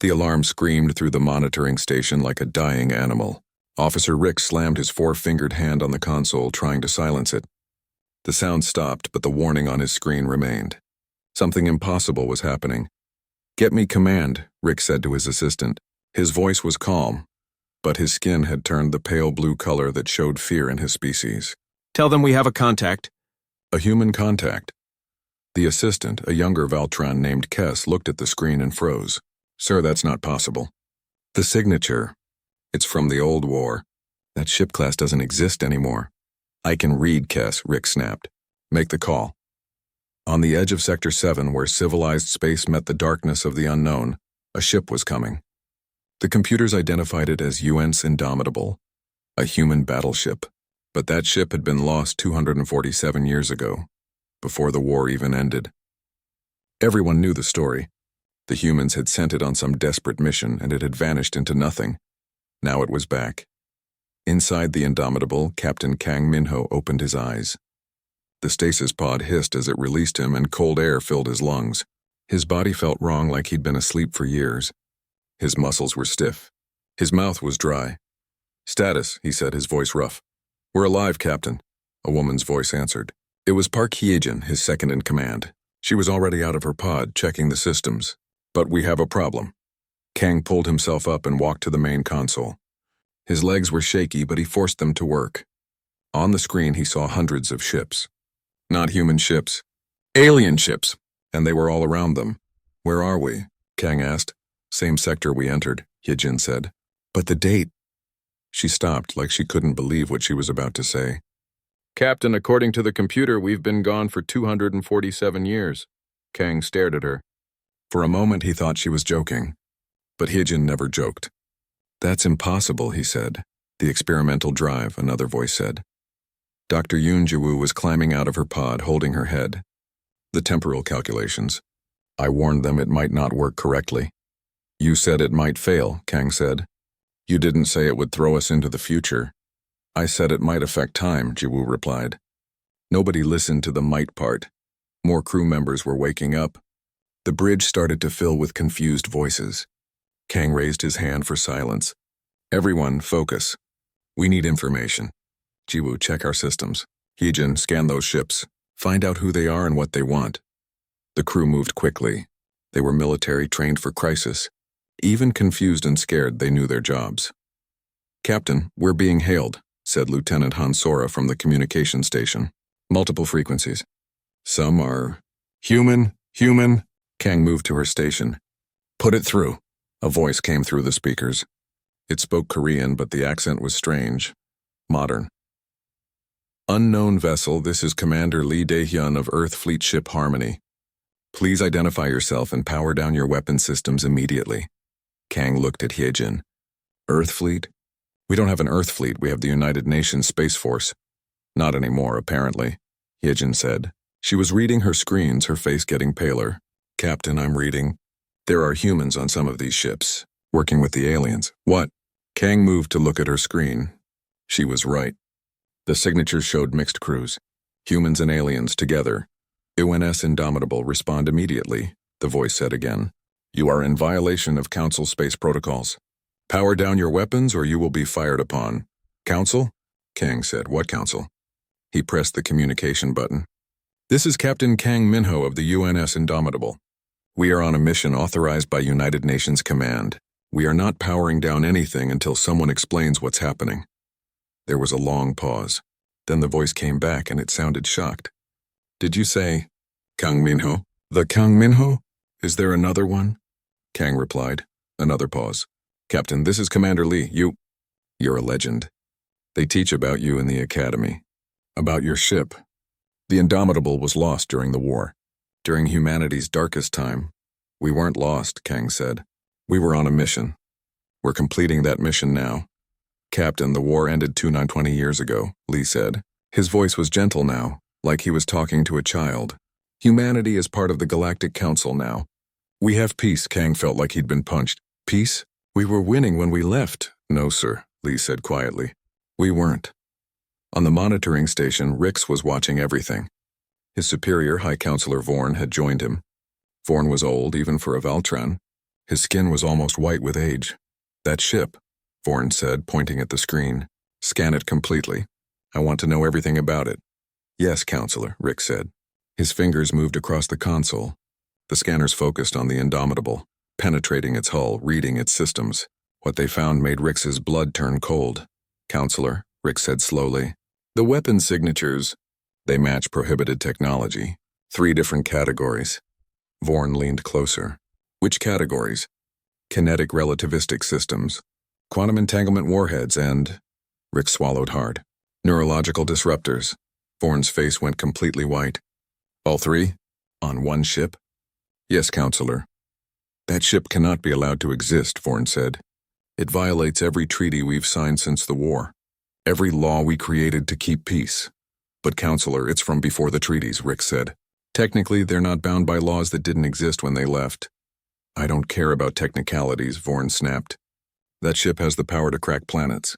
The alarm screamed through the monitoring station like a dying animal. Officer Rick slammed his four-fingered hand on the console, trying to silence it. The sound stopped, but the warning on his screen remained. Something impossible was happening. "Get me command," Rick said to his assistant. His voice was calm, but his skin had turned the pale blue color that showed fear in his species. "Tell them we have a contact." A human contact. The assistant, a younger Valtran named Kess, looked at the screen and froze. "Sir, that's not possible." "The signature. It's from the old war. That ship class doesn't exist anymore." "I can read, Kess," Rick snapped. "Make the call." On the edge of Sector 7, where civilized space met the darkness of the unknown, a ship was coming. The computers identified it as UN's Indomitable, a human battleship. But that ship had been lost 247 years ago, before the war even ended. Everyone knew the story. The humans had sent it on some desperate mission, and it had vanished into nothing. Now it was back. Inside the Indomitable, Captain Kang Minho opened his eyes. The stasis pod hissed as it released him, and cold air filled his lungs. His body felt wrong, like he'd been asleep for years. His muscles were stiff. His mouth was dry. "Status," he said, his voice rough. "We're alive, Captain," a woman's voice answered. It was Park Hyejin, his second in command. She was already out of her pod, checking the systems. "But we have a problem." Kang pulled himself up and walked to the main console. His legs were shaky, but he forced them to work. On the screen, he saw hundreds of ships. Not human ships. Alien ships. And they were all around them. "Where are we?" Kang asked. "Same sector we entered," Hyejin said. "But the date." She stopped, like she couldn't believe what she was about to say. "Captain, according to the computer, we've been gone for 247 years. Kang stared at her. For a moment, he thought she was joking. But Hyejin never joked. "That's impossible," he said. "The experimental drive," another voice said. Dr. Yoon Jae-woo was climbing out of her pod, holding her head. "The temporal calculations. I warned them it might not work correctly." "You said it might fail," Kang said. "You didn't say it would throw us into the future." "I said it might affect time," Jae-woo replied. Nobody listened to the might part. More crew members were waking up. The bridge started to fill with confused voices. Kang raised his hand for silence. "Everyone, focus. We need information. Jae-woo, check our systems. Hyejin, scan those ships. Find out who they are and what they want." The crew moved quickly. They were military, trained for crisis. Even confused and scared, they knew their jobs. "Captain, we're being hailed," said Lieutenant Hansora from the communication station. "Multiple frequencies. Some are human. Kang moved to her station. "Put it through." A voice came through the speakers. It spoke Korean, but the accent was strange. Modern. "Unknown vessel, this is Commander Lee Dae-hyun of Earth Fleet Ship Harmony. Please identify yourself and power down your weapon systems immediately." Kang looked at Hyejin. "Earth Fleet? We don't have an Earth Fleet, we have the United Nations Space Force." "Not anymore, apparently," Hyejin said. She was reading her screens, her face getting paler. "Captain, I'm reading. There are humans on some of these ships, working with the aliens." "What?" Kang moved to look at her screen. She was right. The signatures showed mixed crews. Humans and aliens together. "UNS Indomitable, respond immediately," the voice said again. "You are in violation of Council space protocols. Power down your weapons or you will be fired upon." "Council?" Kang said. "What council?" He pressed the communication button. "This is Captain Kang Minho of the UNS Indomitable. We are on a mission authorized by United Nations Command. We are not powering down anything until someone explains what's happening." There was a long pause. Then the voice came back and it sounded shocked. "Did you say Kang Minho? The Kang Minho? Is there another one?" Kang replied. Another pause. "Captain, this is Commander Lee. You're a legend. They teach about you in the academy. About your ship. The Indomitable was lost during the war. During humanity's darkest time. We weren't lost," Kang said. "We were on a mission. We're completing that mission now." "Captain, the war ended 220 years ago," Lee said. His voice was gentle now, like he was talking to a child. "Humanity is part of the Galactic Council now. We have peace." Kang felt like he'd been punched. "Peace? We were winning when we left." "No, sir," Lee said quietly. "We weren't." On the monitoring station, Rix was watching everything. His superior, High Counselor Vorn, had joined him. Vorn was old, even for a Valtran. His skin was almost white with age. That ship, Vorn said, pointing at the screen. Scan it completely. I want to know everything about it. Yes, Counselor, Rick said. His fingers moved across the console. The scanners focused on the Indomitable, penetrating its hull, reading its systems. What they found made Rick's blood turn cold. Counselor, Rick said slowly. The weapon signatures, they match prohibited technology. 3 different categories. Vorn leaned closer. Which categories? Kinetic relativistic systems, quantum entanglement warheads, and... Rick swallowed hard. Neurological disruptors. Vorn's face went completely white. All 3? On one ship? Yes, Counselor. That ship cannot be allowed to exist, Vorn said. It violates every treaty we've signed since the war. Every law we created to keep peace. But, Counselor, it's from before the treaties, Rick said. Technically, they're not bound by laws that didn't exist when they left. I don't care about technicalities, Vorn snapped. That ship has the power to crack planets,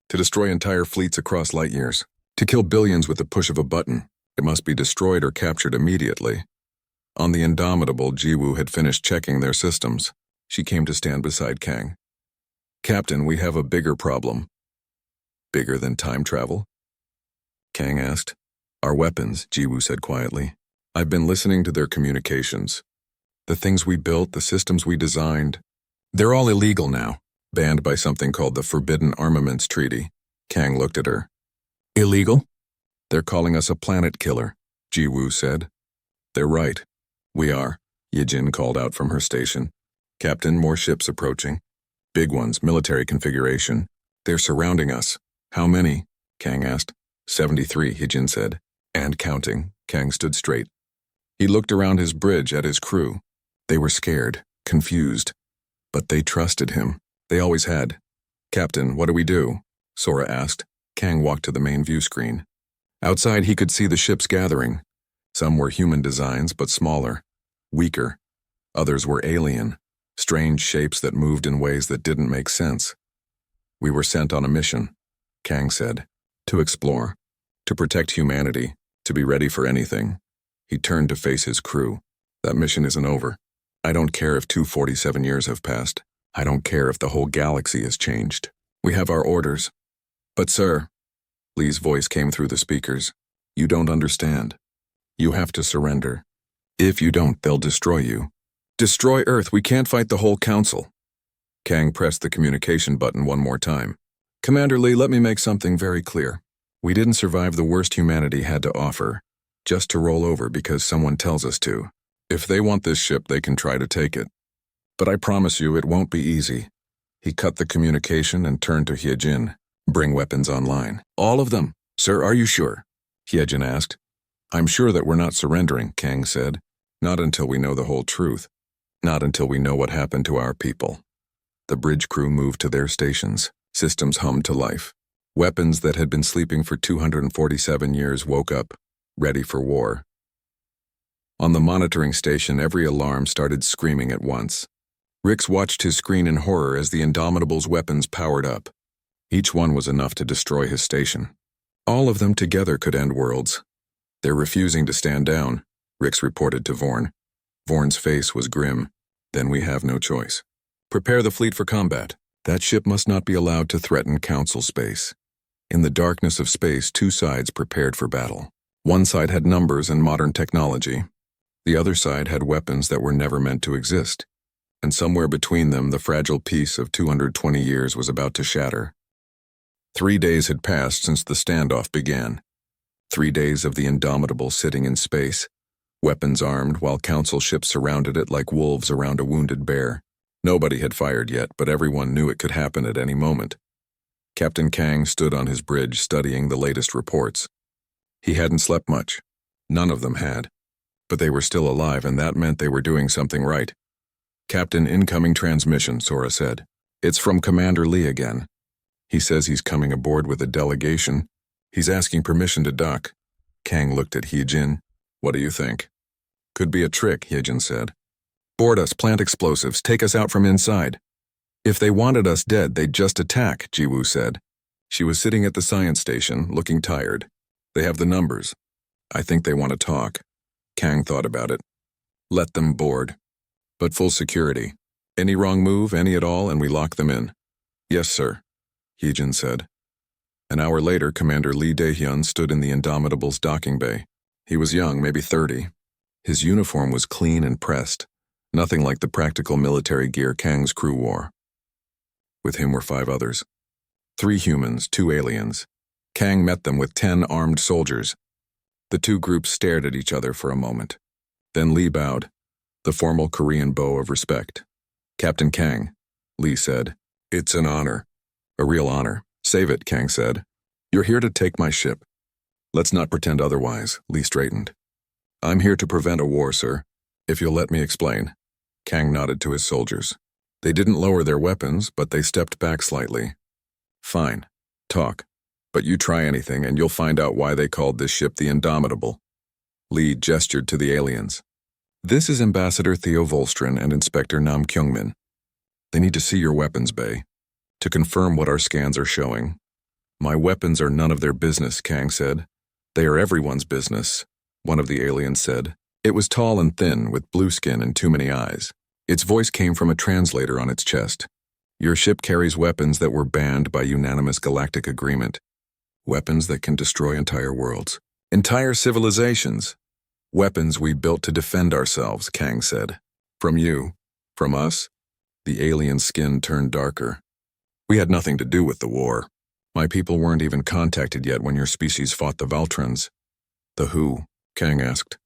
to destroy entire fleets across light years, to kill billions with the push of a button. It must be destroyed or captured immediately. On the Indomitable, Jiwoo had finished checking their systems. She came to stand beside Kang. Captain, we have a bigger problem. Bigger than time travel? Kang asked. Our weapons, Jiwoo said quietly. I've been listening to their communications. The things we built, the systems we designed, they're all illegal now, banned by something called the Forbidden Armaments Treaty. Kang looked at her. Illegal? They're calling us a planet killer, Jiwoo said. They're right. We are, Yijin called out from her station. Captain, more ships approaching. Big ones, military configuration. They're surrounding us. How many? Kang asked. 73, Yijin said. And counting. Kang stood straight. He looked around his bridge at his crew. They were scared, confused. But they trusted him. They always had. Captain, what do we do? Sora asked. Kang walked to the main view screen. Outside he could see the ships gathering. Some were human designs, but smaller, weaker. Others were alien, strange shapes that moved in ways that didn't make sense. We were sent on a mission, Kang said, to explore, to protect humanity, to be ready for anything. He turned to face his crew. That mission isn't over. I don't care if 247 years have passed. I don't care if the whole galaxy has changed. We have our orders. But sir, Lee's voice came through the speakers. You don't understand. You have to surrender. If you don't, they'll destroy you. Destroy Earth, we can't fight the whole council. Kang pressed the communication button one more time. Commander Lee, let me make something very clear. We didn't survive the worst humanity had to offer, just to roll over because someone tells us to. If they want this ship, they can try to take it. But I promise you, it won't be easy. He cut the communication and turned to Hyejin. Bring weapons online. All of them. Sir, are you sure? Hyejin asked. I'm sure that we're not surrendering, Kang said. Not until we know the whole truth. Not until we know what happened to our people. The bridge crew moved to their stations. Systems hummed to life. Weapons that had been sleeping for 247 years woke up, ready for war. On the monitoring station, every alarm started screaming at once. Rix watched his screen in horror as the Indomitable's weapons powered up. Each one was enough to destroy his station. All of them together could end worlds. They're refusing to stand down, Rix reported to Vorn. Vorn's face was grim. Then we have no choice. Prepare the fleet for combat. That ship must not be allowed to threaten Council space. In the darkness of space, 2 sides prepared for battle. One side had numbers and modern technology. The other side had weapons that were never meant to exist. And somewhere between them, the fragile peace of 220 years was about to shatter. 3 days had passed since the standoff began. 3 days of the Indomitable sitting in space, weapons armed while Council ships surrounded it like wolves around a wounded bear. Nobody had fired yet, but everyone knew it could happen at any moment. Captain Kang stood on his bridge studying the latest reports. He hadn't slept much. None of them had. But they were still alive, and that meant they were doing something right. Captain, incoming transmission, Sora said. It's from Commander Lee again. He says he's coming aboard with a delegation. He's asking permission to dock. Kang looked at Hyejin. What do you think? Could be a trick, Hyejin said. Board us, plant explosives, take us out from inside. If they wanted us dead, they'd just attack, Jiwoo said. She was sitting at the science station, looking tired. They have the numbers. I think they want to talk. Kang thought about it. Let them board. But full security. Any wrong move, any at all, and we lock them in. Yes, sir, Heejin said. An hour later, Commander Lee Daehyun stood in the Indomitable's docking bay. He was young, maybe 30. His uniform was clean and pressed, nothing like the practical military gear Kang's crew wore. With him were 5 others. 3 humans, 2 aliens. Kang met them with 10 armed soldiers. The 2 groups stared at each other for a moment. Then Lee bowed, the formal Korean bow of respect. Captain Kang, Lee said. It's an honor. A real honor. Save it, Kang said. You're here to take my ship. Let's not pretend otherwise, Lee straightened. I'm here to prevent a war, sir. If you'll let me explain. Kang nodded to his soldiers. They didn't lower their weapons, but they stepped back slightly. Fine. Talk. But you try anything and you'll find out why they called this ship the Indomitable. Lee gestured to the aliens. This is Ambassador Theo Volstrin and Inspector Nam Kyungmin. They need to see your weapons bay, to confirm what our scans are showing. My weapons are none of their business, Kang said. They are everyone's business, one of the aliens said. It was tall and thin, with blue skin and too many eyes. Its voice came from a translator on its chest. Your ship carries weapons that were banned by unanimous galactic agreement. Weapons that can destroy entire worlds. Entire civilizations. Weapons we built to defend ourselves, Kang said. From you. From us. The alien's skin turned darker. We had nothing to do with the war. My people weren't even contacted yet when your species fought the Valtrans. The who? Kang asked.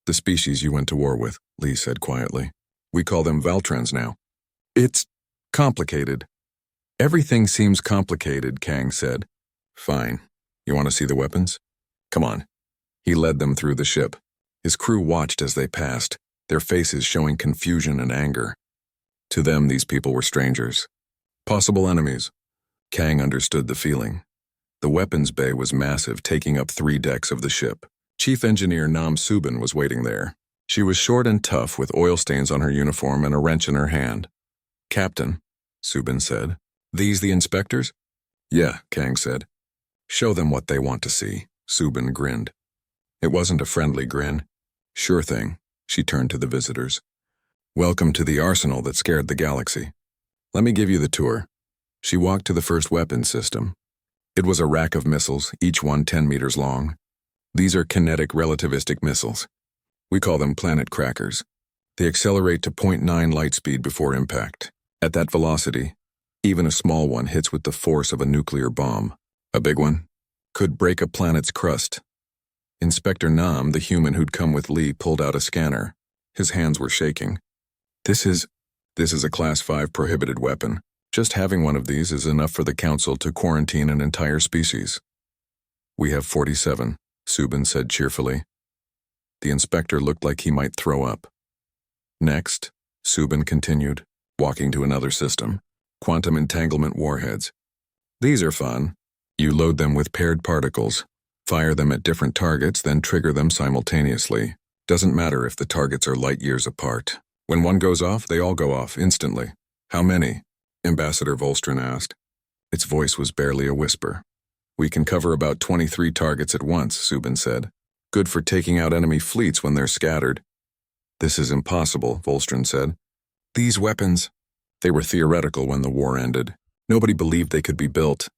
The species you went to war with, Lee said quietly. We call them Valtrans now. It's complicated. Everything seems complicated, Kang said. Fine. You want to see the weapons? Come on. He led them through the ship. His crew watched as they passed, their faces showing confusion and anger. To them, these people were strangers. Possible enemies. Kang understood the feeling. The weapons bay was massive, taking up 3 decks of the ship. Chief Engineer Nam Subin was waiting there. She was short and tough, with oil stains on her uniform and a wrench in her hand. Captain, Subin said. These the inspectors? Yeah, Kang said. Show them what they want to see, Subin grinned. It wasn't a friendly grin. Sure thing, she turned to the visitors. Welcome to the arsenal that scared the galaxy. Let me give you the tour. She walked to the first weapons system. It was a rack of missiles, each one 10 meters long. These are kinetic relativistic missiles. We call them planet crackers. They accelerate to 0.9 light speed before impact. At that velocity, even a small one hits with the force of a nuclear bomb. A big one could break a planet's crust. Inspector Nam, the human who'd come with Lee, pulled out a scanner. His hands were shaking. This is a Class 5 prohibited weapon. Just having one of these is enough for the Council to quarantine an entire species. We have 47, Subin said cheerfully. The inspector looked like he might throw up. Next, Subin continued, walking to another system. Quantum entanglement warheads. These are fun. You load them with paired particles, fire them at different targets, then trigger them simultaneously. Doesn't matter if the targets are light years apart. When one goes off, they all go off instantly. How many? Ambassador Volstrin asked. Its voice was barely a whisper. We can cover about 23 targets at once, Subin said. Good for taking out enemy fleets when they're scattered. This is impossible, Volstrin said. These weapons, they were theoretical when the war ended. Nobody believed they could be built.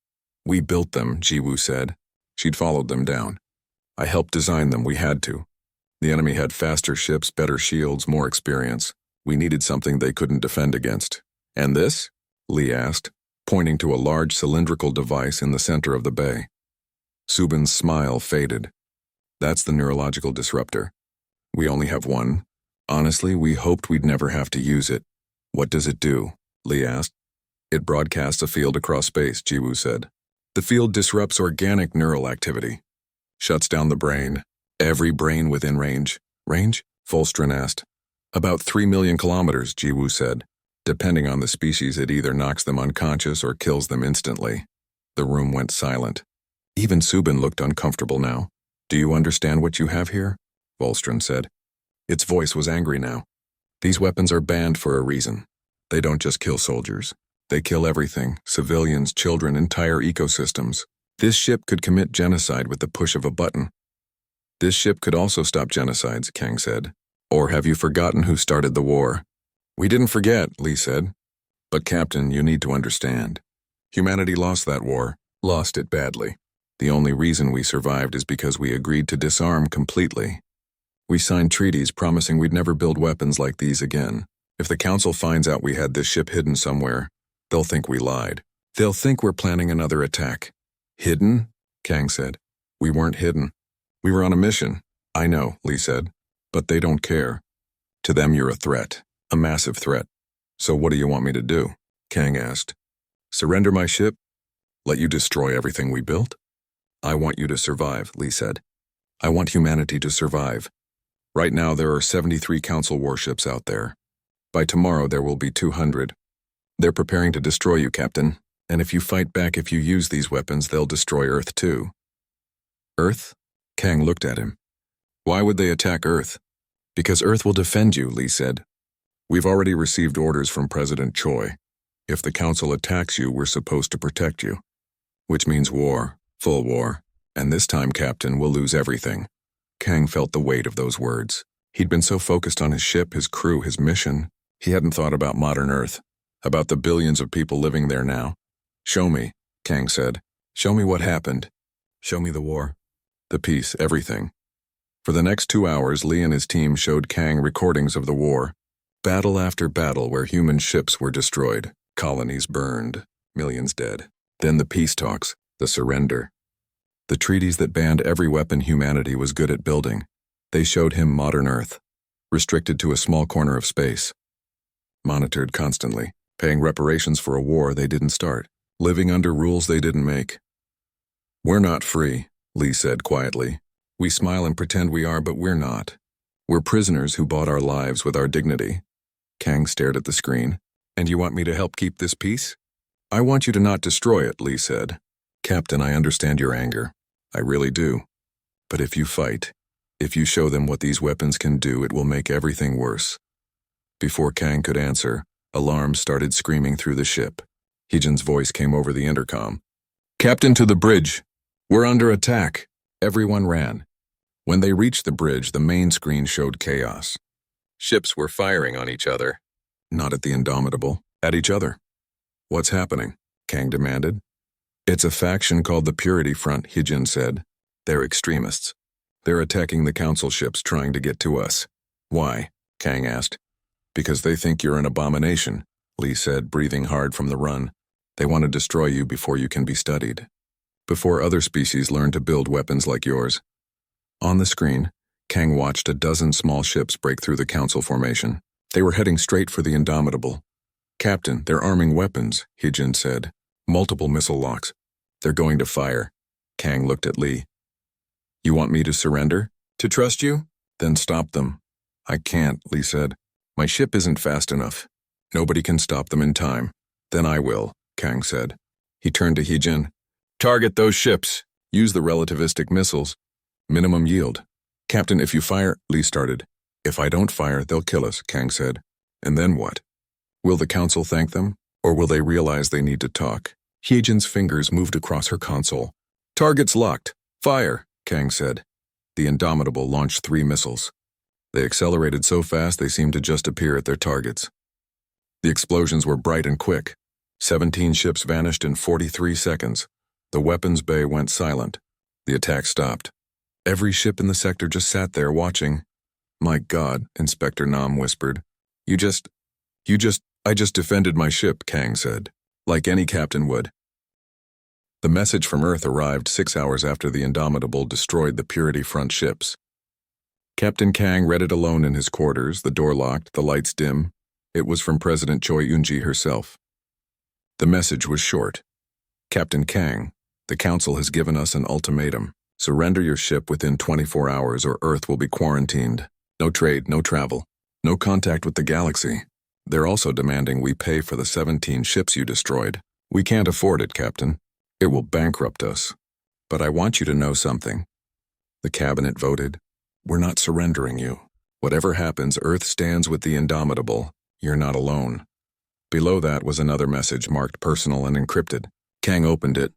We built them, Jiwoo said. She'd followed them down. I helped design them, we had to. The enemy had faster ships, better shields, more experience. We needed something they couldn't defend against. And this? Lee asked, pointing to a large cylindrical device in the center of the bay. Subin's smile faded. That's the neurological disruptor. We only have one. Honestly, we hoped we'd never have to use it. What does it do? Lee asked. It broadcasts a field across space, Jiwoo said. The field disrupts organic neural activity. Shuts down the brain. Every brain within range. Range? Volstrin asked. About 3 million kilometers, Jiwoo said. Depending on the species, it either knocks them unconscious or kills them instantly. The room went silent. Even Subin looked uncomfortable now. Do you understand what you have here? Volstrin said. Its voice was angry now. These weapons are banned for a reason. They don't just kill soldiers. They kill everything, civilians, children, entire ecosystems. This ship could commit genocide with the push of a button. This ship could also stop genocides, Kang said. Or have you forgotten who started the war? We didn't forget, Lee said. But Captain, you need to understand. Humanity lost that war, lost it badly. The only reason we survived is because we agreed to disarm completely. We signed treaties promising we'd never build weapons like these again. If the Council finds out we had this ship hidden somewhere, they'll think we lied. They'll think we're planning another attack. Hidden? Kang said. We weren't hidden. We were on a mission. I know, Lee said. But they don't care. To them you're a threat. A massive threat. So what do you want me to do? Kang asked. Surrender my ship? Let you destroy everything we built? I want you to survive, Lee said. I want humanity to survive. Right now there are 73 Council warships out there. By tomorrow there will be 200. They're preparing to destroy you, Captain. And if you fight back, if you use these weapons, they'll destroy Earth too. Earth? Kang looked at him. Why would they attack Earth? Because Earth will defend you, Lee said. We've already received orders from President Choi. If the Council attacks you, we're supposed to protect you. Which means war, full war. And this time, Captain, we'll lose everything. Kang felt the weight of those words. He'd been so focused on his ship, his crew, his mission, he hadn't thought about modern Earth, about the billions of people living there now. Show me, Kang said. Show me what happened. Show me the war. The peace, everything. For the next 2 hours, Lee and his team showed Kang recordings of the war. Battle after battle where human ships were destroyed, colonies burned, millions dead. Then the peace talks, the surrender. The treaties that banned every weapon humanity was good at building. They showed him modern Earth, restricted to a small corner of space. Monitored constantly, paying reparations for a war they didn't start, living under rules they didn't make. We're not free, Lee said quietly. We smile and pretend we are, but we're not. We're prisoners who bought our lives with our dignity. Kang stared at the screen. And you want me to help keep this peace? I want you to not destroy it, Lee said. Captain, I understand your anger. I really do. But if you fight, if you show them what these weapons can do, it will make everything worse. Before Kang could answer, alarms started screaming through the ship. Heejin's voice came over the intercom. Captain, to the bridge. We're under attack. Everyone ran. When they reached the bridge, the main screen showed chaos. Ships were firing on each other. Not at the Indomitable, at each other. What's happening? Kang demanded. It's a faction called the Purity Front, Heejin said. They're extremists. They're attacking the Council ships trying to get to us. Why? Kang asked. Because they think you're an abomination, Lee said, breathing hard from the run. They want to destroy you before you can be studied. Before other species learn to build weapons like yours. On the screen, Kang watched a dozen small ships break through the Council formation. They were heading straight for the Indomitable. Captain, they're arming weapons, Heejin said. Multiple missile locks. They're going to fire. Kang looked at Lee. You want me to surrender? To trust you? Then stop them. I can't, Lee said. My ship isn't fast enough. Nobody can stop them in time. Then I will, Kang said. He turned to Heejin. Target those ships. Use the relativistic missiles. Minimum yield. Captain, if you fire, Lee started. If I don't fire, they'll kill us, Kang said. And then what? Will the Council thank them? Or will they realize they need to talk? Heejin's fingers moved across her console. Targets locked. Fire, Kang said. The Indomitable launched 3 missiles. They accelerated so fast they seemed to just appear at their targets. The explosions were bright and quick. 17 ships vanished in 43 seconds. The weapons bay went silent. The attack stopped. Every ship in the sector just sat there watching. My God, Inspector Nam whispered. I just defended my ship, Kang said. Like any captain would. The message from Earth arrived 6 hours after the Indomitable destroyed the Purity Front ships. Captain Kang read it alone in his quarters, the door locked, the lights dim. It was from President Choi Eun-ji herself. The message was short. Captain Kang, the Council has given us an ultimatum. Surrender your ship within 24 hours or Earth will be quarantined. No trade, no travel, no contact with the galaxy. They're also demanding we pay for the 17 ships you destroyed. We can't afford it, Captain. It will bankrupt us. But I want you to know something. The cabinet voted. We're not surrendering you. Whatever happens, Earth stands with the Indomitable. You're not alone. Below that was another message marked personal and encrypted. Kang opened it.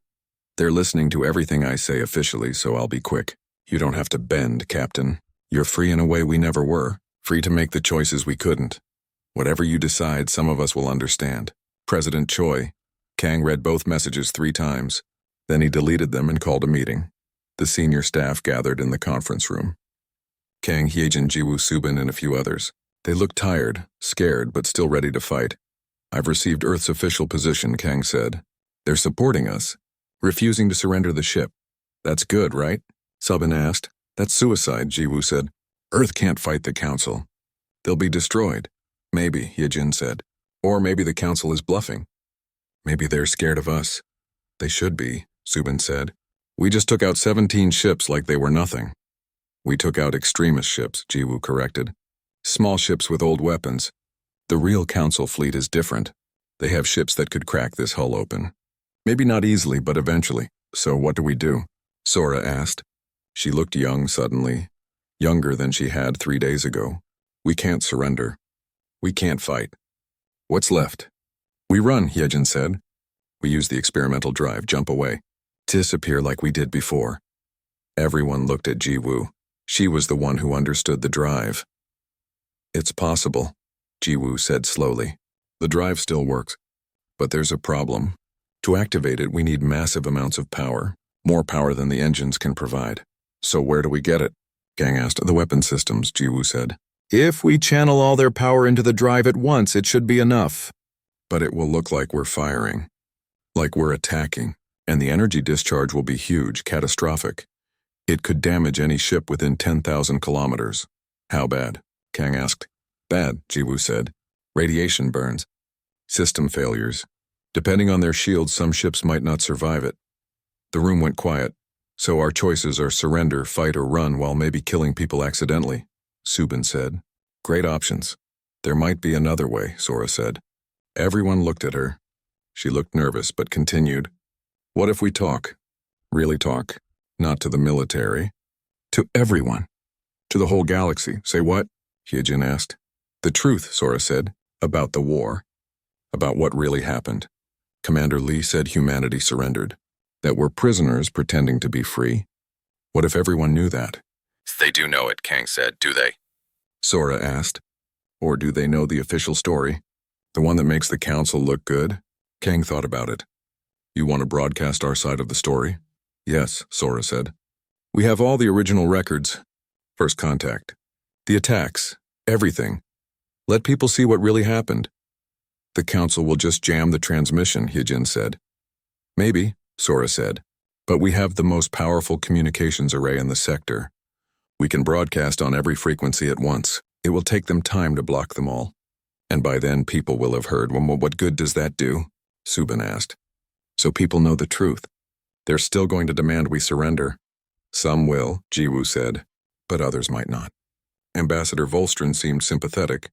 They're listening to everything I say officially, so I'll be quick. You don't have to bend, Captain. You're free in a way we never were. Free to make the choices we couldn't. Whatever you decide, some of us will understand. President Choi. Kang read both messages 3 times. Then he deleted them and called a meeting. The senior staff gathered in the conference room. Kang, Hyejin, Jiwoo, Subin, and a few others. They looked tired, scared, but still ready to fight. I've received Earth's official position, Kang said. They're supporting us, refusing to surrender the ship. That's good, right? Subin asked. That's suicide, Jiwoo said. Earth can't fight the Council. They'll be destroyed. Maybe, Hyejin said. Or maybe the Council is bluffing. Maybe they're scared of us. They should be, Subin said. We just took out 17 ships like they were nothing. We took out extremist ships, Jiwoo corrected. Small ships with old weapons. The real Council fleet is different. They have ships that could crack this hull open. Maybe not easily, but eventually. So what do we do? Sora asked. She looked young suddenly. Younger than she had 3 days ago. We can't surrender. We can't fight. What's left? We run, Hyejin said. We use the experimental drive, jump away. Disappear like we did before. Everyone looked at Jiwoo. She was the one who understood the drive. It's possible, Jiwoo said slowly. The drive still works. But there's a problem. To activate it, we need massive amounts of power. More power than the engines can provide. So where do we get it? Kang asked. The weapon systems, Jiwoo said. If we channel all their power into the drive at once, it should be enough. But it will look like we're firing. Like we're attacking. And the energy discharge will be huge, catastrophic. It could damage any ship within 10,000 kilometers. How bad? Kang asked. Bad, Jiwoo said. Radiation burns. System failures. Depending on their shields, some ships might not survive it. The room went quiet. So our choices are surrender, fight, or run while maybe killing people accidentally, Subin said. Great options. There might be another way, Sora said. Everyone looked at her. She looked nervous, but continued. What if we talk? Really talk. Not to the military. To everyone. To the whole galaxy. Say what? Hyejin asked. The truth, Sora said. About the war. About what really happened. Commander Lee said humanity surrendered. That we're prisoners pretending to be free. What if everyone knew that? They do know it, Kang said, do they? Sora asked. Or do they know the official story? The one that makes the Council look good? Kang thought about it. You want to broadcast our side of the story? Yes, Sora said. We have all the original records. First contact. The attacks. Everything. Let people see what really happened. The Council will just jam the transmission, Hyejin said. Maybe, Sora said. But we have the most powerful communications array in the sector. We can broadcast on every frequency at once. It will take them time to block them all. And by then people will have heard. Well, what good does that do? Subin asked. So people know the truth. They're still going to demand we surrender. Some will, Jiwoo said, but others might not. Ambassador Volstron seemed sympathetic,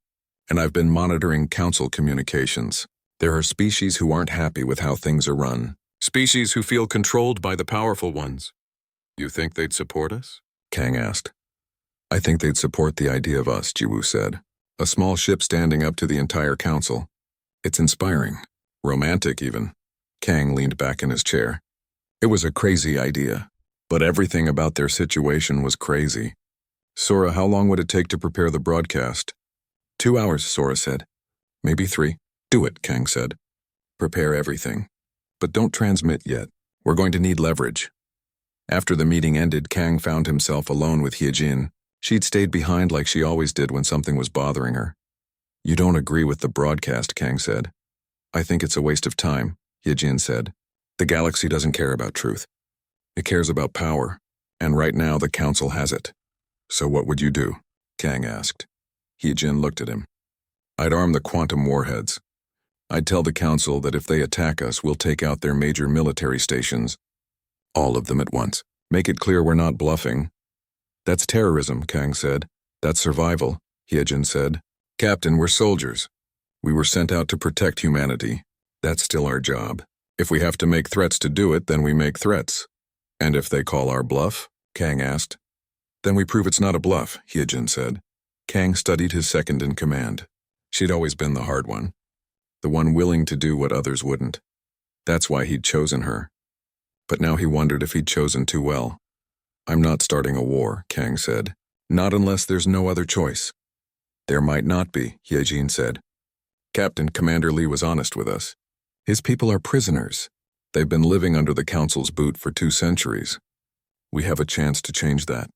and I've been monitoring Council communications. There are species who aren't happy with how things are run. Species who feel controlled by the powerful ones. You think they'd support us? Kang asked. I think they'd support the idea of us, Jiwoo said. A small ship standing up to the entire Council. It's inspiring. Romantic, even. Kang leaned back in his chair. It was a crazy idea, but everything about their situation was crazy. Sora, how long would it take to prepare the broadcast? 2 hours, Sora said. Maybe 3. Do it, Kang said. Prepare everything. But don't transmit yet. We're going to need leverage. After the meeting ended, Kang found himself alone with Hyejin. She'd stayed behind like she always did when something was bothering her. You don't agree with the broadcast, Kang said. I think it's a waste of time, Hyejin said. The galaxy doesn't care about truth. It cares about power, and right now the Council has it. So what would you do? Kang asked. Hyejin looked at him. I'd arm the quantum warheads. I'd tell the Council that if they attack us, we'll take out their major military stations. All of them at once. Make it clear we're not bluffing. That's terrorism, Kang said. That's survival, Hyejin said. Captain, we're soldiers. We were sent out to protect humanity. That's still our job. If we have to make threats to do it, then we make threats. And if they call our bluff? Kang asked. Then we prove it's not a bluff, Hyejin said. Kang studied his second in command. She'd always been the hard one. The one willing to do what others wouldn't. That's why he'd chosen her. But now he wondered if he'd chosen too well. I'm not starting a war, Kang said. Not unless there's no other choice. There might not be, Hyejin said. Captain Commander Lee was honest with us. His people are prisoners. They've been living under the Council's boot for 2 centuries. We have a chance to change that.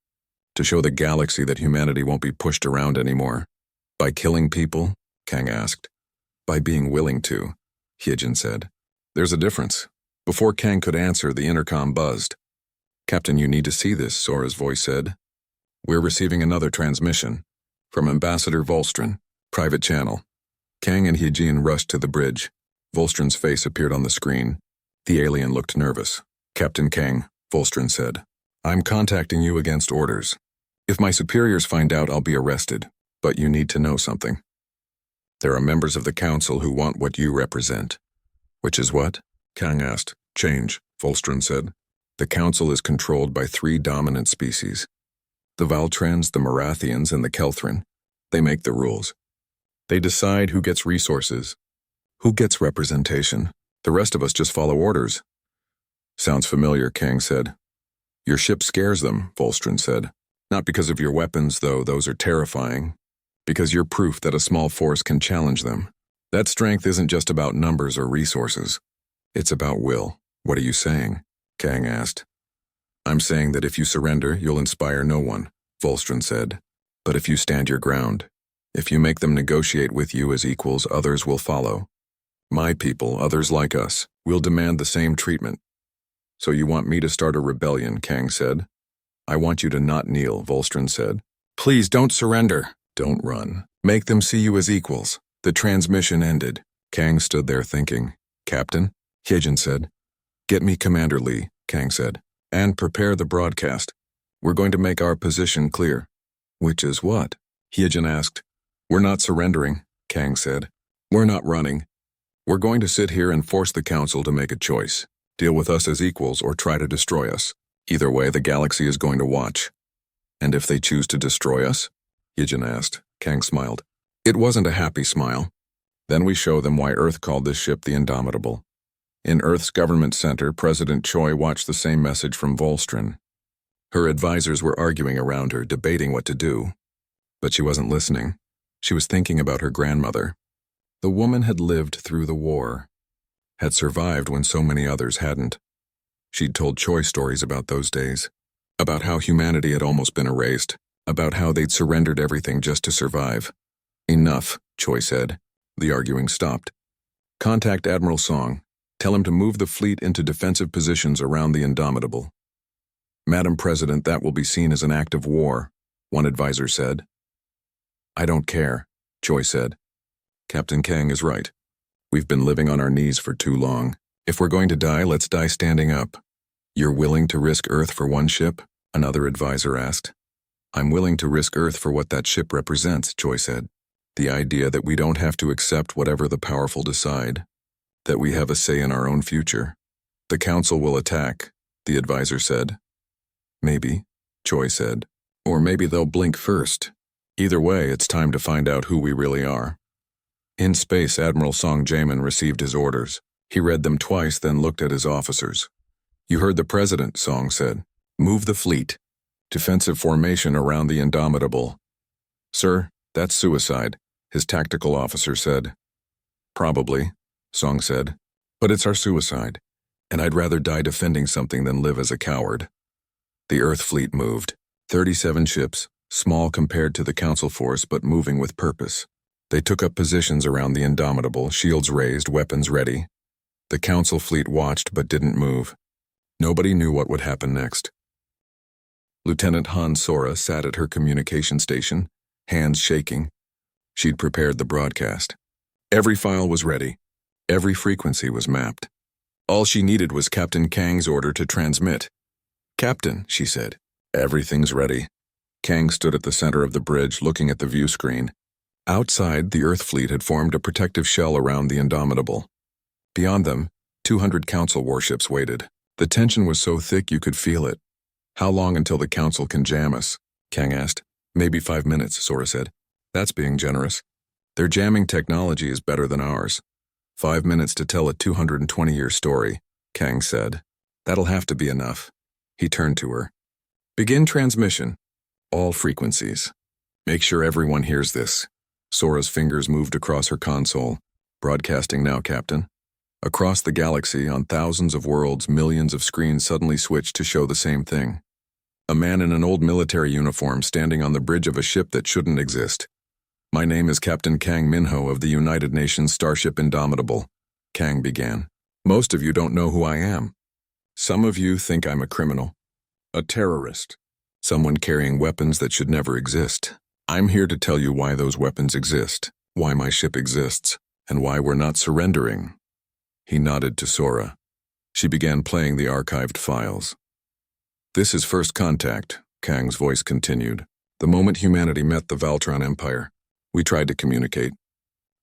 To show the galaxy that humanity won't be pushed around anymore. By killing people? Kang asked. By being willing to, Hyejin said. There's a difference. Before Kang could answer, the intercom buzzed. Captain, you need to see this, Sora's voice said. We're receiving another transmission. From Ambassador Volstron, private channel. Kang and Hyejin rushed to the bridge. Volstron's face appeared on the screen. The alien looked nervous. Captain Kang, Volstron said. I'm contacting you against orders. If my superiors find out, I'll be arrested. But you need to know something. There are members of the Council who want what you represent. Which is what? Kang asked. Change, Volstron said. The Council is controlled by 3 dominant species. The Valtrans, the Marathians, and the Kelthrin. They make the rules. They decide who gets resources, who gets representation. The rest of us just follow orders. Sounds familiar, Kang said. Your ship scares them, Volstron said. Not because of your weapons, though those are terrifying. Because you're proof that a small force can challenge them. That strength isn't just about numbers or resources. It's about will. What are you saying? Kang asked. I'm saying that if you surrender, you'll inspire no one, Volstron said. But if you stand your ground, if you make them negotiate with you as equals, others will follow. My people, others like us, will demand the same treatment. So you want me to start a rebellion, Kang said. I want you to not kneel, Volstron said. Please don't surrender. Don't run. Make them see you as equals. The transmission ended. Kang stood there thinking. Captain? Hyejin said. Get me Commander Lee, Kang said. And prepare the broadcast. We're going to make our position clear. Which is what? Hyejin asked. We're not surrendering, Kang said. We're not running. We're going to sit here and force the Council to make a choice. Deal with us as equals or try to destroy us. Either way, the galaxy is going to watch. And if they choose to destroy us? Hyejin asked. Kang smiled. It wasn't a happy smile. Then we show them why Earth called this ship the Indomitable. In Earth's government center, President Choi watched the same message from Volstron. Her advisors were arguing around her, debating what to do. But she wasn't listening. She was thinking about her grandmother. The woman had lived through the war, had survived when so many others hadn't. She'd told Choi stories about those days, about how humanity had almost been erased, about how they'd surrendered everything just to survive. Enough, Choi said. The arguing stopped. Contact Admiral Song. Tell him to move the fleet into defensive positions around the Indomitable. Madam President, that will be seen as an act of war, one advisor said. I don't care, Choi said. Captain Kang is right. We've been living on our knees for too long. If we're going to die, let's die standing up. You're willing to risk Earth for one ship? Another advisor asked. I'm willing to risk Earth for what that ship represents, Choi said. The idea that we don't have to accept whatever the powerful decide. That we have a say in our own future. The Council will attack, the advisor said. Maybe, Choi said. Or maybe they'll blink first. Either way, it's time to find out who we really are. In space, Admiral Song Jaemin received his orders. He read them twice, then looked at his officers. You heard the President, Song said. Move the fleet. Defensive formation around the Indomitable. Sir, that's suicide, his tactical officer said. Probably, Song said. But it's our suicide, and I'd rather die defending something than live as a coward. The Earth fleet moved. 37 ships, small compared to the Council force but moving with purpose. They took up positions around the Indomitable, shields raised, weapons ready. The Council fleet watched but didn't move. Nobody knew what would happen next. Lieutenant Han Sora sat at her communication station, hands shaking. She'd prepared the broadcast. Every file was ready. Every frequency was mapped. All she needed was Captain Kang's order to transmit. Captain, she said, everything's ready. Kang stood at the center of the bridge looking at the view screen. Outside, the Earth fleet had formed a protective shell around the Indomitable. Beyond them, 200 Council warships waited. The tension was so thick you could feel it. How long until the Council can jam us? Kang asked. Maybe 5 minutes, Sora said. That's being generous. Their jamming technology is better than ours. 5 minutes to tell a 220-year story, Kang said. That'll have to be enough. He turned to her. Begin transmission. All frequencies. Make sure everyone hears this. Sora's fingers moved across her console. Broadcasting now, Captain. Across the galaxy, on thousands of worlds, millions of screens suddenly switched to show the same thing. A man in an old military uniform standing on the bridge of a ship that shouldn't exist. My name is Captain Kang Minho of the United Nations Starship Indomitable, Kang began. Most of you don't know who I am. Some of you think I'm a criminal, a terrorist, someone carrying weapons that should never exist. I'm here to tell you why those weapons exist, why my ship exists, and why we're not surrendering. He nodded to Sora. She began playing the archived files. This is First Contact, Kang's voice continued. The moment humanity met the Valtron Empire, we tried to communicate.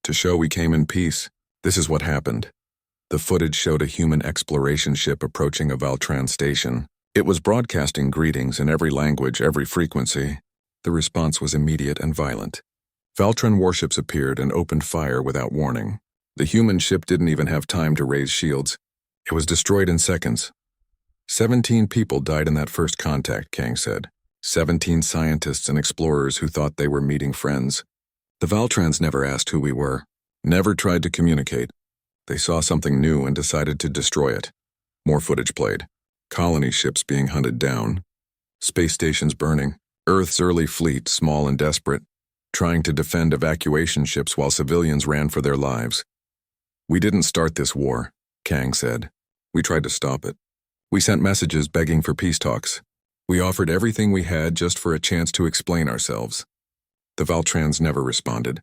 To show we came in peace, this is what happened. The footage showed a human exploration ship approaching a Valtran station. It was broadcasting greetings in every language, every frequency. The response was immediate and violent. Valtran warships appeared and opened fire without warning. The human ship didn't even have time to raise shields. It was destroyed in seconds. 17 people died in that first contact, Kang said. 17 scientists and explorers who thought they were meeting friends. The Valtrans never asked who we were, never tried to communicate. They saw something new and decided to destroy it. More footage played. Colony ships being hunted down. Space stations burning. Earth's early fleet, small and desperate, trying to defend evacuation ships while civilians ran for their lives. We didn't start this war, Kang said. We tried to stop it. We sent messages begging for peace talks. We offered everything we had just for a chance to explain ourselves. The Valtrans never responded.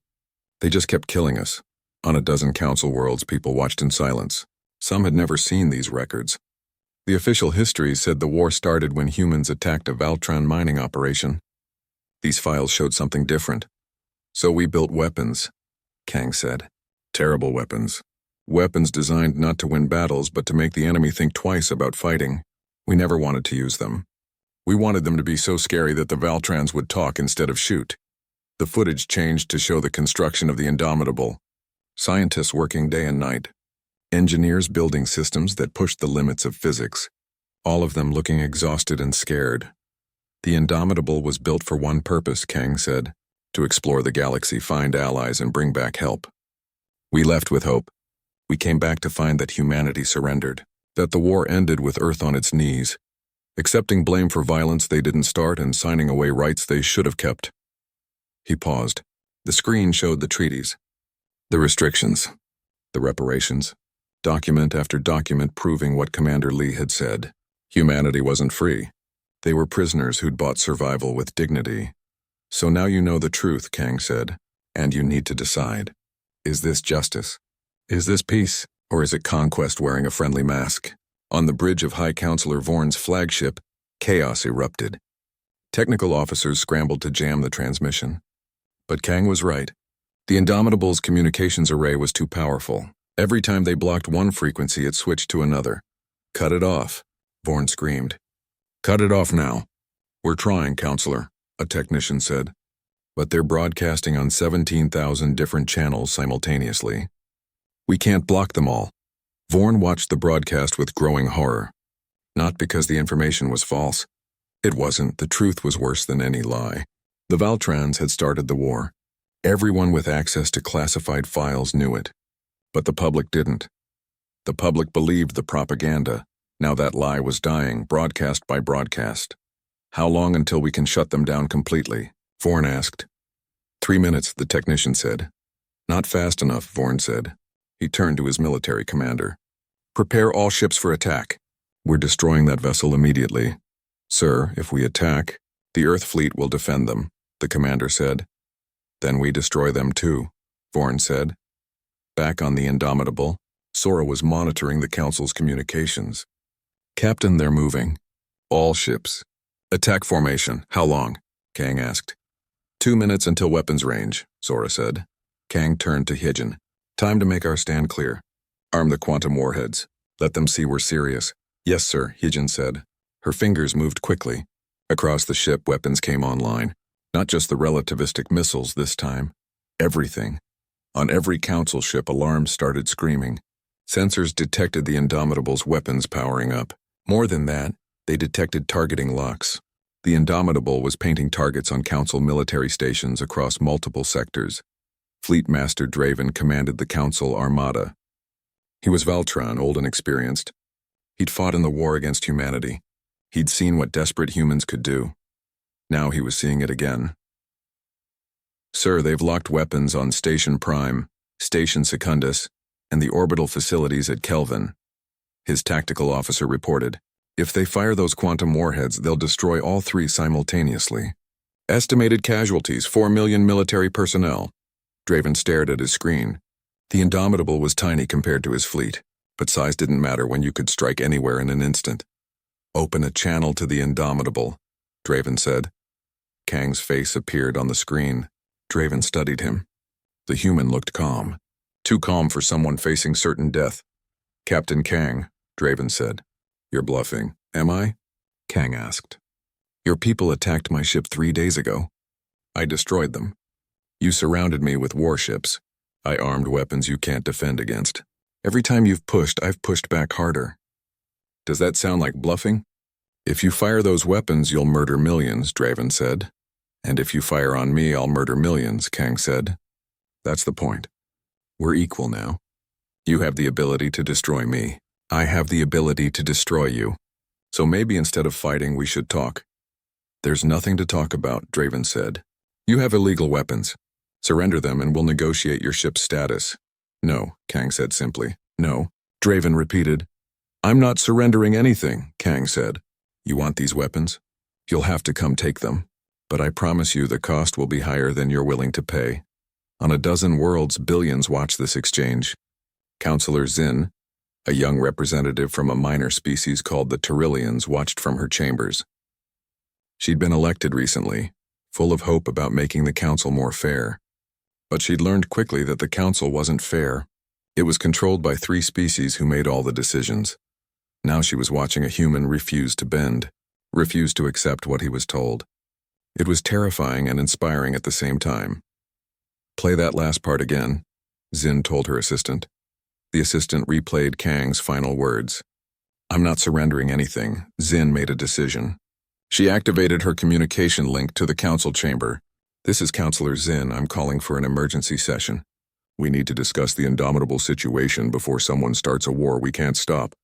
They just kept killing us. On a dozen council worlds, people watched in silence. Some had never seen these records. The official history said the war started when humans attacked a Valtran mining operation. These files showed something different. So we built weapons, Kang said. Terrible weapons. Weapons designed not to win battles, but to make the enemy think twice about fighting. We never wanted to use them. We wanted them to be so scary that the Valtrans would talk instead of shoot. The footage changed to show the construction of the Indomitable. Scientists working day and night. Engineers building systems that pushed the limits of physics. All of them looking exhausted and scared. The Indomitable was built for one purpose, Kang said. To explore the galaxy, find allies, and bring back help. We left with hope. We came back to find that humanity surrendered. That the war ended with Earth on its knees. Accepting blame for violence they didn't start and signing away rights they should have kept. He paused. The screen showed the treaties. The restrictions. The reparations. Document after document proving what Commander Lee had said. Humanity wasn't free. They were prisoners who'd bought survival with dignity. So now you know the truth, Kang said, and you need to decide. Is this justice? Is this peace? Or is it conquest wearing a friendly mask? On the bridge of High Counselor Vorn's flagship, chaos erupted. Technical officers scrambled to jam the transmission. But Kang was right. The Indomitable's communications array was too powerful. Every time they blocked one frequency, it switched to another. Cut it off, Vorn screamed. Cut it off now. We're trying, Counselor, a technician said. But they're broadcasting on 17,000 different channels simultaneously. We can't block them all. Vorn watched the broadcast with growing horror. Not because the information was false. It wasn't. The truth was worse than any lie. The Valtrans had started the war. Everyone with access to classified files knew it. But the public didn't. The public believed the propaganda. Now that lie was dying, broadcast by broadcast. How long until we can shut them down completely? Vorn asked. 3 minutes, the technician said. Not fast enough, Vorn said. He turned to his military commander. Prepare all ships for attack. We're destroying that vessel immediately. Sir, if we attack, the Earth fleet will defend them, the commander said. Then we destroy them too, Vorn said. Back on the Indomitable, Sora was monitoring the Council's communications. Captain, they're moving. All ships. Attack formation. How long? Kang asked. 2 minutes until weapons range, Sora said. Kang turned to Hijin. Time to make our stand clear. Arm the quantum warheads. Let them see we're serious. Yes, sir, Hijin said. Her fingers moved quickly. Across the ship, weapons came online. Not just the relativistic missiles this time. Everything. On every council ship, alarms started screaming. Sensors detected the Indomitable's weapons powering up. More than that, they detected targeting locks. The Indomitable was painting targets on council military stations across multiple sectors. Fleet Master Draven commanded the Council Armada. He was Valtron, old and experienced. He'd fought in the war against humanity. He'd seen what desperate humans could do. Now he was seeing it again. Sir, they've locked weapons on Station Prime, Station Secundus, and the orbital facilities at Kelvin. His tactical officer reported. If they fire those quantum warheads, they'll destroy all three simultaneously. Estimated casualties, 4 million military personnel. Draven stared at his screen. The Indomitable was tiny compared to his fleet, but size didn't matter when you could strike anywhere in an instant. Open a channel to the Indomitable, Draven said. Kang's face appeared on the screen. Draven studied him. The human looked calm. Too calm for someone facing certain death. Captain Kang, Draven said. You're bluffing, am I? Kang asked. Your people attacked my ship 3 days ago. I destroyed them. You surrounded me with warships. I armed weapons you can't defend against. Every time you've pushed, I've pushed back harder. Does that sound like bluffing? If you fire those weapons, you'll murder millions, Draven said. And if you fire on me, I'll murder millions, Kang said. That's the point. We're equal now. You have the ability to destroy me. I have the ability to destroy you. So maybe instead of fighting, we should talk. There's nothing to talk about, Draven said. You have illegal weapons. Surrender them and we'll negotiate your ship's status. No, Kang said simply. No, Draven repeated. I'm not surrendering anything, Kang said. You want these weapons? You'll have to come take them. But I promise you the cost will be higher than you're willing to pay. On a dozen worlds, billions watch this exchange. Counselor Zin, a young representative from a minor species called the Tyrillians, watched from her chambers. She'd been elected recently, full of hope about making the council more fair. But she'd learned quickly that the council wasn't fair. It was controlled by 3 species who made all the decisions. Now she was watching a human refuse to bend, refuse to accept what he was told. It was terrifying and inspiring at the same time. Play that last part again, Zin told her assistant. The assistant replayed Kang's final words. I'm not surrendering anything. Zin made a decision. She activated her communication link to the council chamber. This is Counselor Zin. I'm calling for an emergency session. We need to discuss the Indomitable situation before someone starts a war we can't stop.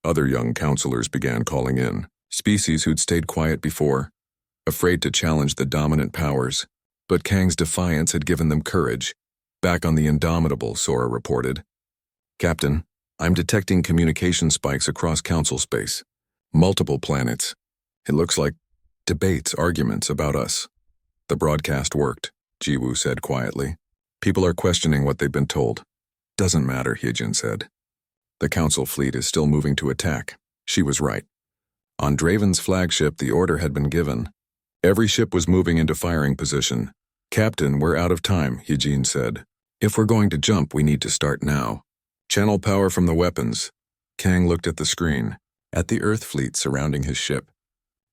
Other young counselors began calling in, species who'd stayed quiet before, afraid to challenge the dominant powers. But Kang's defiance had given them courage. Back on the Indomitable, Sora reported. Captain, I'm detecting communication spikes across council space. Multiple planets. It looks like debates, arguments about us. The broadcast worked, Jiwoo said quietly. People are questioning what they've been told. Doesn't matter, Hyejin said. The council fleet is still moving to attack. She was right. On Draven's flagship, the order had been given. Every ship was moving into firing position. Captain, we're out of time, Hyejin said. If we're going to jump, we need to start now. Channel power from the weapons. Kang looked at the screen, at the Earth fleet surrounding his ship,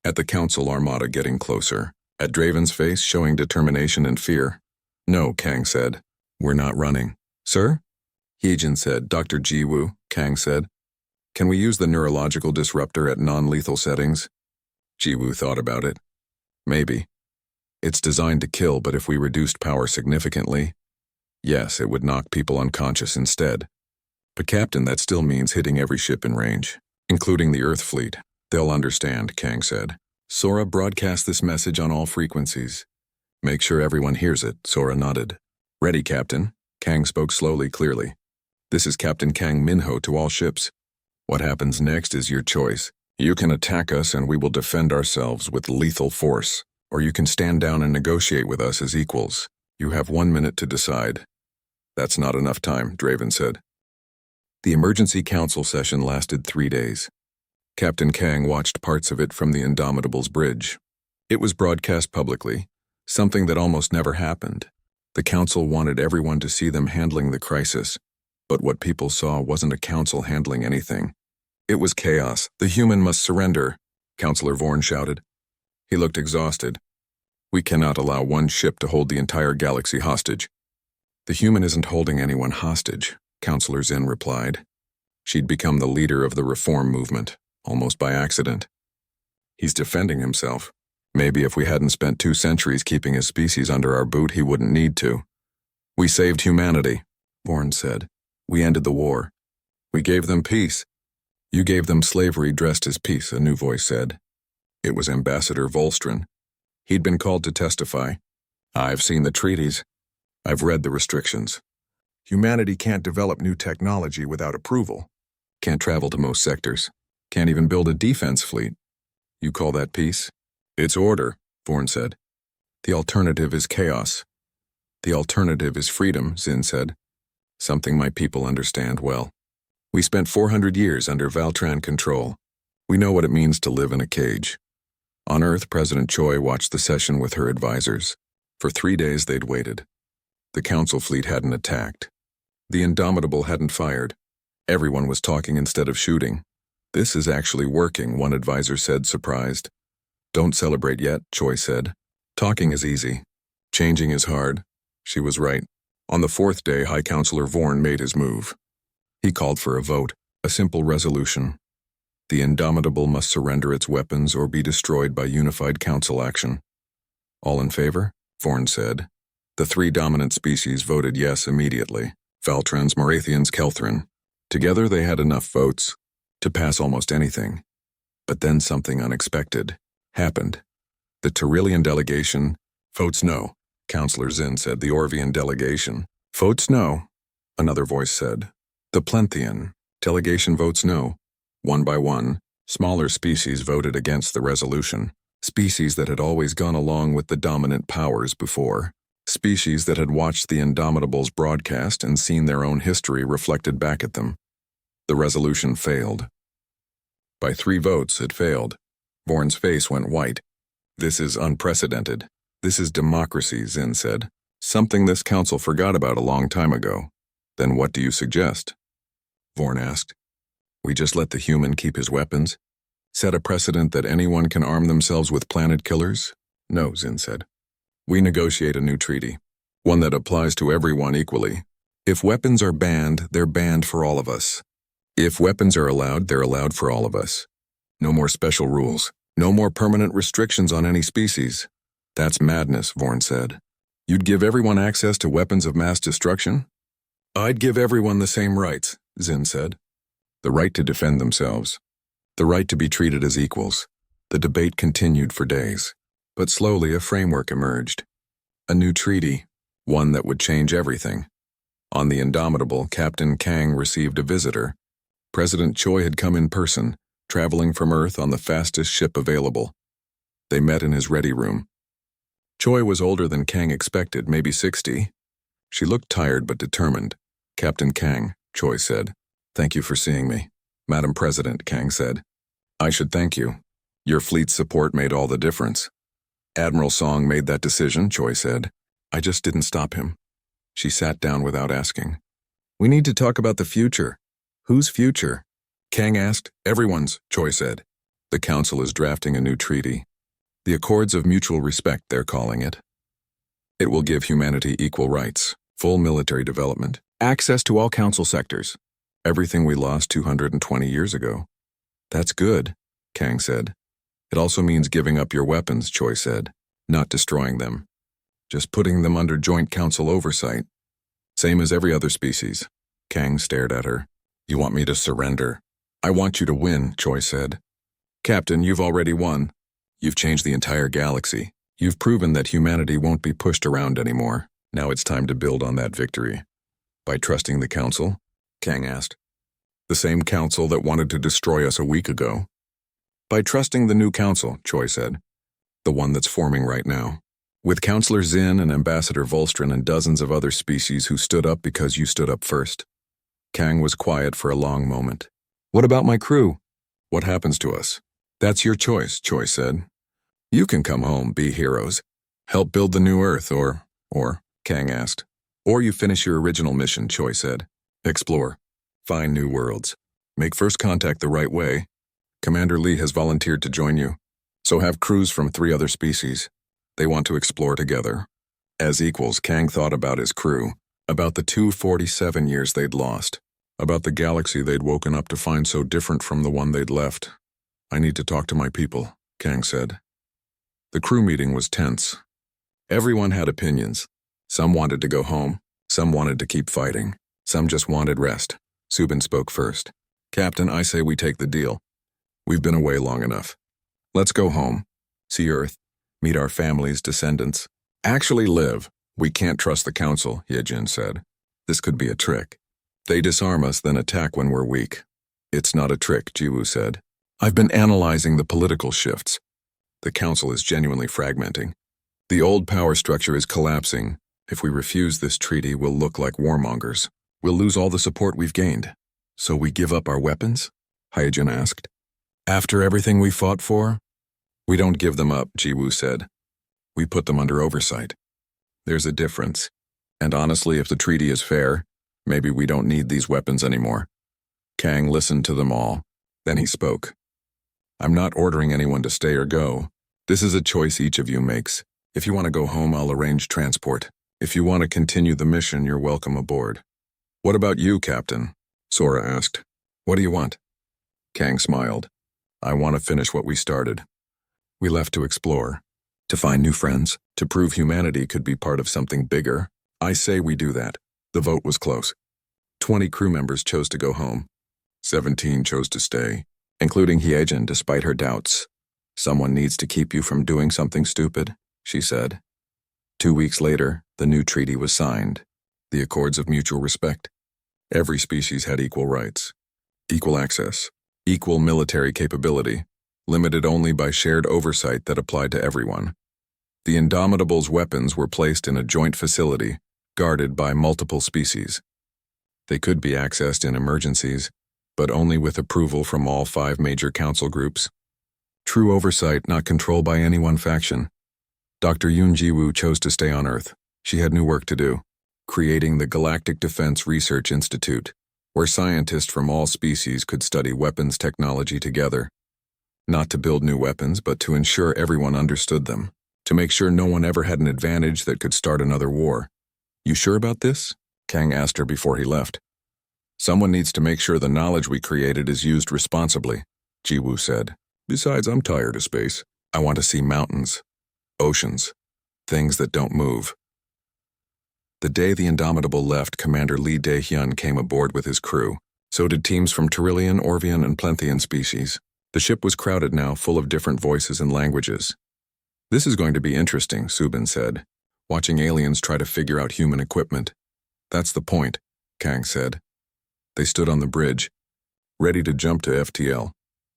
at the Council Armada getting closer, at Draven's face showing determination and fear. No, Kang said. We're not running. Sir? Hyejin said. Dr. Jiwoo, Kang said. Can we use the neurological disruptor at non-lethal settings? Jiwoo thought about it. Maybe. It's designed to kill, but if we reduced power significantly, yes, it would knock people unconscious instead. But Captain, that still means hitting every ship in range, including the Earth fleet. They'll understand, Kang said. Sora, broadcast this message on all frequencies. Make sure everyone hears it, Sora nodded. Ready, Captain. Kang spoke slowly, clearly. This is Captain Kang Minho to all ships. What happens next is your choice. You can attack us and we will defend ourselves with lethal force, or you can stand down and negotiate with us as equals. You have 1 minute to decide. That's not enough time, Draven said. The emergency council session lasted 3 days. Captain Kang watched parts of it from the Indomitable's bridge. It was broadcast publicly, something that almost never happened. The council wanted everyone to see them handling the crisis, but what people saw wasn't a council handling anything. It was chaos. The human must surrender, Counselor Vorn shouted. He looked exhausted. We cannot allow one ship to hold the entire galaxy hostage. The human isn't holding anyone hostage, Counselor Zin replied. She'd become the leader of the reform movement, almost by accident. He's defending himself. Maybe if we hadn't spent 2 centuries keeping his species under our boot, he wouldn't need to. We saved humanity, Bourne said. We ended the war. We gave them peace. You gave them slavery dressed as peace, a new voice said. It was Ambassador Volstron. He'd been called to testify. I've seen the treaties. I've read the restrictions. Humanity can't develop new technology without approval. Can't travel to most sectors. Can't even build a defense fleet. You call that peace? It's order, Bourne said. The alternative is chaos. The alternative is freedom, Zin said. Something my people understand well. We spent 400 years under Valtran control. We know what it means to live in a cage. On Earth, President Choi watched the session with her advisors. For 3 days they'd waited. The Council fleet hadn't attacked. The Indomitable hadn't fired. Everyone was talking instead of shooting. This is actually working, one advisor said, surprised. Don't celebrate yet, Choi said. Talking is easy. Changing is hard. She was right. On the 4th day, High Counselor Vorn made his move. He called for a vote, a simple resolution. The Indomitable must surrender its weapons or be destroyed by unified council action. All in favor? Vorn said. The 3 dominant species voted yes immediately. Valtrans, Morathians, Kelthrin. Together they had enough votes to pass almost anything. But then something unexpected happened. The Tyrillian delegation votes no. Counselor Zin said. The Orvian delegation votes no. Another voice said. The Plenthian delegation votes no. One by one, smaller species voted against the resolution. Species that had always gone along with the dominant powers before. Species that had watched the Indomitables broadcast and seen their own history reflected back at them. The resolution failed. By 3 votes, it failed. Vorn's face went white. This is unprecedented. This is democracy, Zin said. Something this council forgot about a long time ago. Then what do you suggest? Vorn asked. We just let the human keep his weapons? Set a precedent that anyone can arm themselves with planet killers? No, Zin said. We negotiate a new treaty. One that applies to everyone equally. If weapons are banned, they're banned for all of us. If weapons are allowed, they're allowed for all of us. No more special rules. No more permanent restrictions on any species. That's madness, Vorn said. You'd give everyone access to weapons of mass destruction? I'd give everyone the same rights, Zin said. The right to defend themselves. The right to be treated as equals. The debate continued for days. But slowly a framework emerged. A new treaty. One that would change everything. On the Indomitable, Captain Kang received a visitor. President Choi had come in person, traveling from Earth on the fastest ship available. They met in his ready room. Choi was older than Kang expected, maybe 60. She looked tired but determined. Captain Kang, Choi said. Thank you for seeing me. Madam President, Kang said. I should thank you. Your fleet's support made all the difference. Admiral Song made that decision, Choi said. I just didn't stop him. She sat down without asking. We need to talk about the future. Whose future? Kang asked. Everyone's, Choi said. The Council is drafting a new treaty. The Accords of Mutual Respect, they're calling it. It will give humanity equal rights, full military development, access to all Council sectors. Everything we lost 220 years ago. That's good, Kang said. It also means giving up your weapons, Choi said, not destroying them. Just putting them under joint council oversight. Same as every other species. Kang stared at her. You want me to surrender? I want you to win, Choi said. Captain, you've already won. You've changed the entire galaxy. You've proven that humanity won't be pushed around anymore. Now it's time to build on that victory. By trusting the council? Kang asked. The same council that wanted to destroy us a week ago. By trusting the new council, Choi said. The one that's forming right now. With Counselor Zin and Ambassador Volstron and dozens of other species who stood up because you stood up first. Kang was quiet for a long moment. What about my crew? What happens to us? That's your choice, Choi said. You can come home, be heroes. Help build the new Earth, or, Kang asked. Or you finish your original mission, Choi said. Explore. Find new worlds. Make first contact the right way. Commander Lee has volunteered to join you. So have crews from 3 other species. They want to explore together. As equals, Kang thought about his crew, about the 247 years they'd lost, about the galaxy they'd woken up to find so different from the one they'd left. I need to talk to my people, Kang said. The crew meeting was tense. Everyone had opinions. Some wanted to go home. Some wanted to keep fighting. Some just wanted rest. Subin spoke first. Captain, I say we take the deal. We've been away long enough. Let's go home. See Earth. Meet our families, descendants. Actually live. We can't trust the Council, Yejin said. This could be a trick. They disarm us, then attack when we're weak. It's not a trick, Jiwoo said. I've been analyzing the political shifts. The Council is genuinely fragmenting. The old power structure is collapsing. If we refuse this treaty, we'll look like warmongers. We'll lose all the support we've gained. So we give up our weapons? Hyejin asked. After everything we fought for? We don't give them up, Jiwoo said. We put them under oversight. There's a difference. And honestly, if the treaty is fair, maybe we don't need these weapons anymore. Kang listened to them all. Then he spoke. I'm not ordering anyone to stay or go. This is a choice each of you makes. If you want to go home, I'll arrange transport. If you want to continue the mission, you're welcome aboard. What about you, Captain? Sora asked. What do you want? Kang smiled. I want to finish what we started. We left to explore, to find new friends, to prove humanity could be part of something bigger. I say we do that. The vote was close. 20 crew members chose to go home. 17 chose to stay, including Hyejin despite her doubts. Someone needs to keep you from doing something stupid, she said. 2 weeks later, the new treaty was signed. The Accords of Mutual Respect. Every species had equal rights, equal access, equal military capability, limited only by shared oversight that applied to everyone. The Indomitable's weapons were placed in a joint facility, guarded by multiple species. They could be accessed in emergencies, but only with approval from all 5 major council groups. True oversight, not control by any one faction. Dr. Yoon Ji-woo chose to stay on Earth. She had new work to do, creating the Galactic Defense Research Institute, where scientists from all species could study weapons technology together. Not to build new weapons, but to ensure everyone understood them, to make sure no one ever had an advantage that could start another war. You sure about this? Kang asked her before he left. Someone needs to make sure the knowledge we created is used responsibly, Ji-woo said. Besides, I'm tired of space. I want to see mountains, oceans, things that don't move. The day the Indomitable left, Commander Lee Dae-hyun came aboard with his crew. So did teams from Terillian, Orvian, and Plenthian species. The ship was crowded now, full of different voices and languages. This is going to be interesting, Subin said, watching aliens try to figure out human equipment. That's the point, Kang said. They stood on the bridge, ready to jump to FTL.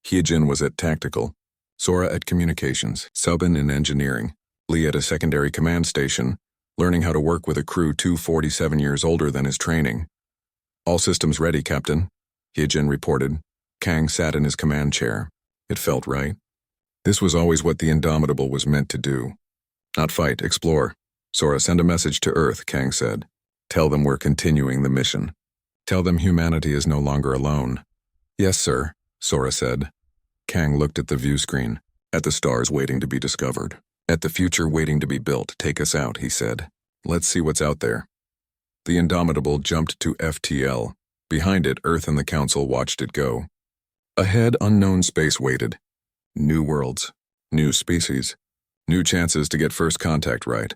Hyejin was at Tactical, Sora at Communications, Subin in Engineering, Lee at a secondary command station, learning how to work with a crew 247 years older than his training. All systems ready, Captain, Hyejin reported. Kang sat in his command chair. It felt right. This was always what the Indomitable was meant to do. Not fight, explore. Sora, send a message to Earth, Kang said. Tell them we're continuing the mission. Tell them humanity is no longer alone. Yes, sir, Sora said. Kang looked at the view screen, at the stars waiting to be discovered, at the future waiting to be built. Take us out, he said. Let's see what's out there. The Indomitable jumped to FTL. Behind it, Earth and the Council watched it go. Ahead, unknown space waited. New worlds, new species, new chances to get first contact right.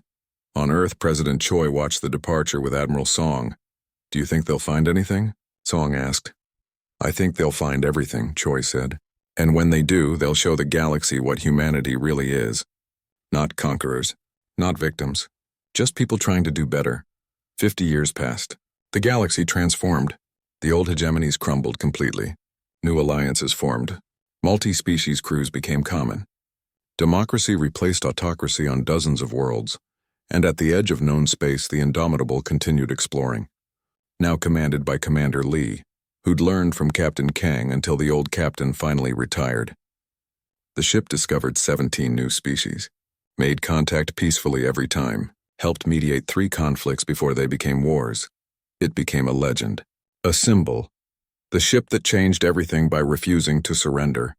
On Earth, President Choi watched the departure with Admiral Song. Do you think they'll find anything? Song asked. I think they'll find everything, Choi said. And when they do, they'll show the galaxy what humanity really is. Not conquerors, not victims, just people trying to do better. 50 years passed. The galaxy transformed. The old hegemonies crumbled completely. New alliances formed. Multi-species crews became common. Democracy replaced autocracy on dozens of worlds. And at the edge of known space, the Indomitable continued exploring. Now commanded by Commander Lee, who'd learned from Captain Kang until the old captain finally retired. The ship discovered 17 new species, made contact peacefully every time, helped mediate 3 conflicts before they became wars. It became a legend, a symbol, the ship that changed everything by refusing to surrender.